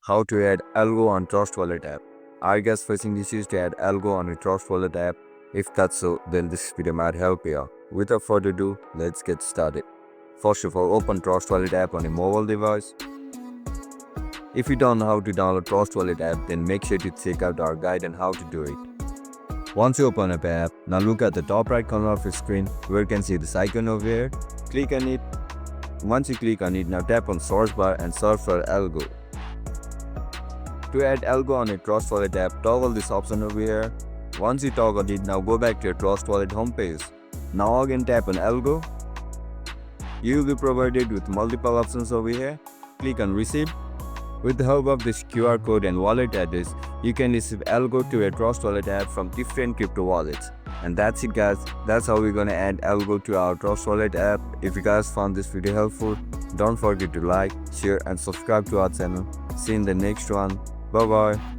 How to add ALGO on Trust Wallet app. Are you guys facing issues to add ALGO on your Trust Wallet app? If that's so, then this video might help you. Without further ado, let's get started. First of all, open Trust Wallet app on your mobile device. If you don't know how to download Trust Wallet app, then make sure to check out our guide on how to do it. Once you open up app, now look at the top right corner of your screen where you can see this icon over here. Click on it. Once you click on it, now tap on search bar and search for ALGO. To add ALGO on your Trust Wallet app, toggle this option over here. Once you toggle it, now go back to your Trust Wallet homepage. Now again tap on ALGO. You will be provided with multiple options over here. Click on Receive. With the help of this QR code and wallet address, you can receive ALGO to your Trust Wallet app from different crypto wallets. And that's it guys, that's how we're gonna add ALGO to our Trust Wallet app. If you guys found this video helpful, don't forget to like, share and subscribe to our channel. See you in the next one. Bye bye.